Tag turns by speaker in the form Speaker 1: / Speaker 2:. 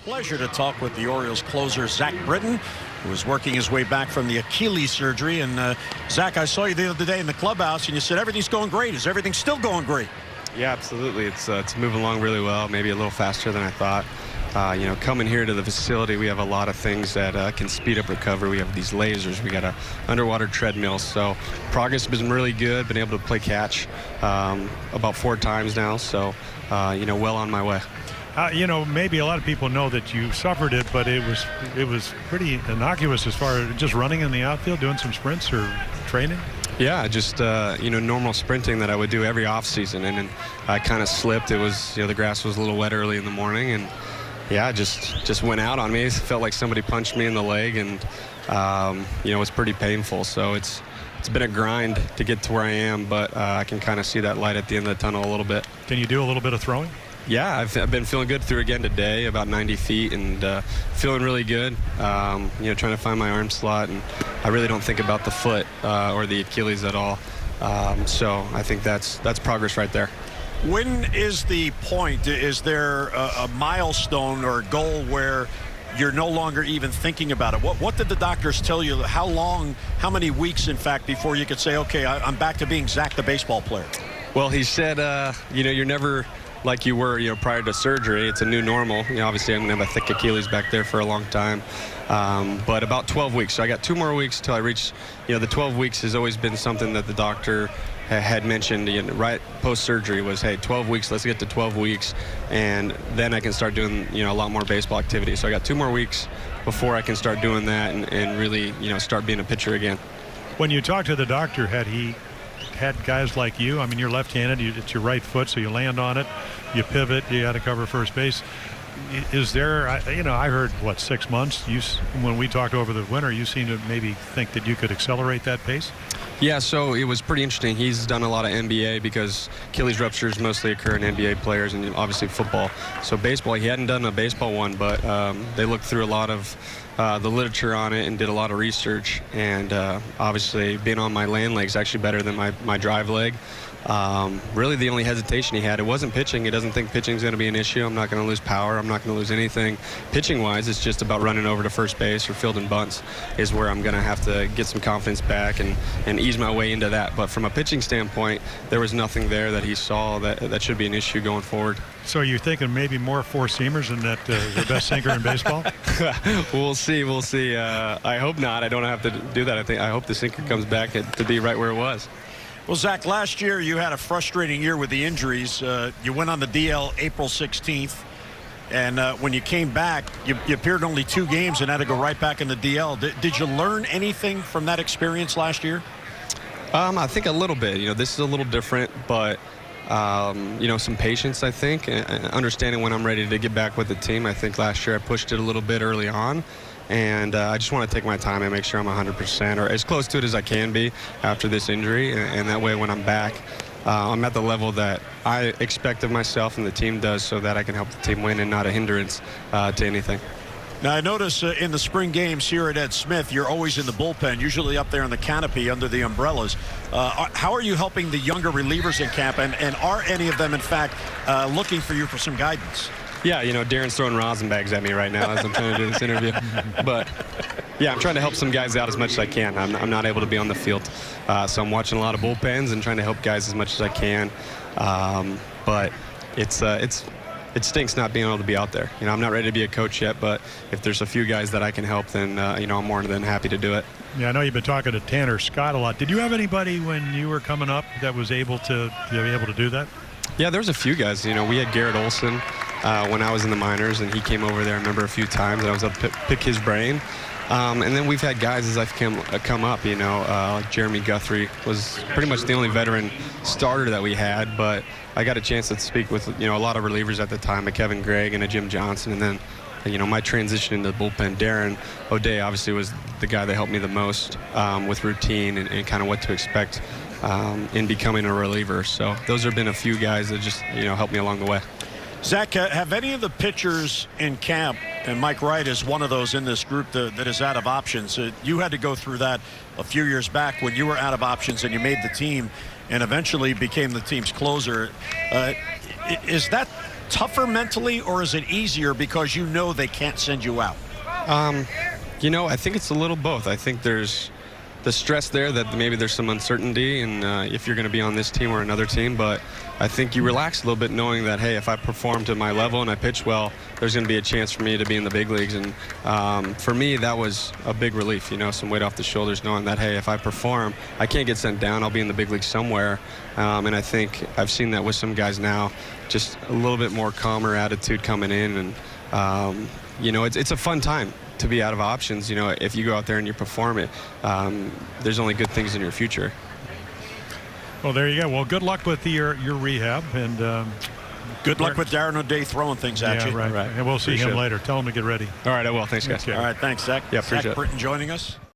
Speaker 1: Pleasure to talk with the Orioles closer, Zach Britton, who is working his way back from the Achilles surgery. And Zach, I saw you the other day in the clubhouse, and you said everything's going great. Is everything still going great?
Speaker 2: Yeah, absolutely. It's moving along really well, maybe a little faster than I thought. Coming here to the facility, we have a lot of things that can speed up recovery. We have these lasers. We got a underwater treadmill. So progress has been really good. Been able to play catch about 4 times now. So, well on my way.
Speaker 3: Maybe a lot of people know that you suffered it, but it was pretty innocuous as far as just running in the outfield, doing some sprints or training.
Speaker 2: Yeah, just normal sprinting that I would do every off season, and then I kind of slipped. It was the grass was a little wet early in the morning, and yeah, just went out on me. It felt like somebody punched me in the leg, and it was pretty painful. So it's been a grind to get to where I am, but I can kind of see that light at the end of the tunnel a little bit.
Speaker 3: Can you do a little bit of throwing?
Speaker 2: Yeah, I've been feeling good through again today, about 90 feet, and feeling really good. Trying to find my arm slot, and I really don't think about the foot or the Achilles at all. So I think that's progress right there.
Speaker 1: When is the point? Is there a milestone or a goal where you're no longer even thinking about it? What did the doctors tell you? How long, how many weeks, in fact, before you could say, okay, I'm back to being Zach the baseball player?
Speaker 2: Well, he said, you're never like you were, prior to surgery. It's a new normal. Obviously I'm going to have a thick Achilles back there for a long time. But about 12 weeks. So I got 2 more weeks till I reach, the 12 weeks has always been something that the doctor had mentioned right post-surgery was, hey, 12 weeks, let's get to 12 weeks, and then I can start doing, a lot more baseball activity. So I got 2 more weeks before I can start doing that and really, start being a pitcher again.
Speaker 3: When you talked to the doctor, had he had guys like you? I mean, you're left-handed, it's your right foot, so you land on it, you pivot, you got to cover first base. Is there, I heard, 6 months? When we talked over the winter, you seem to maybe think that you could accelerate that pace?
Speaker 2: Yeah, so it was pretty interesting. He's done a lot of NBA because Achilles ruptures mostly occur in NBA players and obviously football. So baseball, he hadn't done a baseball one, but they looked through a lot of the literature on it and did a lot of research. And obviously being on my land leg is actually better than my drive leg. Really the only hesitation he had, it wasn't pitching. He doesn't think pitching is going to be an issue. I'm not going to lose power. I'm not going to lose anything. Pitching wise, it's just about running over to first base or fielding bunts is where I'm going to have to get some confidence back and ease my way into that. But from a pitching standpoint, there was nothing there that he saw that should be an issue going forward.
Speaker 3: So you're thinking maybe more 4-seamers than that the best sinker in baseball?
Speaker 2: We'll see. I hope not. I don't have to do that. I hope the sinker comes back to be right where it was.
Speaker 1: Well, Zach, last year you had a frustrating year with the injuries. You went on the DL April 16th, and when you came back, you appeared only 2 games and had to go right back in the DL. Did you learn anything from that experience last year?
Speaker 2: I think a little bit. This is a little different, but some patience, I think, understanding when I'm ready to get back with the team. I think last year I pushed it a little bit early on. And I just want to take my time and make sure I'm 100% or as close to it as I can be after this injury. And that way when I'm back, I'm at the level that I expect of myself and the team does so that I can help the team win and not a hindrance to anything.
Speaker 1: Now, I notice in the spring games here at Ed Smith, you're always in the bullpen, usually up there in the canopy under the umbrellas. How are you helping the younger relievers in camp? And are any of them, in fact, looking for you for some guidance?
Speaker 2: Yeah, Darren's throwing rosin bags at me right now as I'm trying to do this interview. But, yeah, I'm trying to help some guys out as much as I can. I'm not able to be on the field. So I'm watching a lot of bullpens and trying to help guys as much as I can. But it stinks not being able to be out there. I'm not ready to be a coach yet, but if there's a few guys that I can help, then, I'm more than happy to do it.
Speaker 3: Yeah, I know you've been talking to Tanner Scott a lot. Did you have anybody when you were coming up that was able to do that?
Speaker 2: Yeah, there was a few guys. We had Garrett Olson when I was in the minors, and he came over there, I remember, a few times, and I was up to pick his brain. And then we've had guys as I've come up, like Jeremy Guthrie was pretty much the only veteran starter that we had, but I got a chance to speak with, a lot of relievers at the time, a Kevin Gregg and a Jim Johnson, and then, my transition into the bullpen, Darren O'Day obviously was the guy that helped me the most with routine and kind of what to expect in becoming a reliever. So those have been a few guys that just, helped me along the way.
Speaker 1: Zach, have any of the pitchers in camp, and Mike Wright is one of those in this group that is out of options. You had to go through that a few years back when you were out of options and you made the team and eventually became the team's closer. Is that tougher mentally, or is it easier because you know they can't send you out?
Speaker 2: You know, I think it's a little both. I think there's the stress there that maybe there's some uncertainty and if you're going to be on this team or another team, but I think you relax a little bit knowing that, hey, if I perform to my level and I pitch well, there's going to be a chance for me to be in the big leagues. And for me, that was a big relief, you know, some weight off the shoulders knowing that, hey, if I perform, I can't get sent down. I'll be in the big leagues somewhere. And I think I've seen that with some guys now, just a little bit more calmer attitude coming in. And, you know, it's a fun time to be out of options. You know, if you go out there and you perform it, there's only good things in your future.
Speaker 3: Well, there you go. Well, good luck with your rehab, and
Speaker 1: good luck with Darren O'Day throwing things at you.
Speaker 3: Right. And we'll see him later. Tell him to get ready.
Speaker 2: All right, I will. Thanks, guys.
Speaker 3: Okay.
Speaker 1: All right, thanks, Zach.
Speaker 2: Yeah, appreciate
Speaker 1: Zach
Speaker 2: it.
Speaker 1: Britton joining us.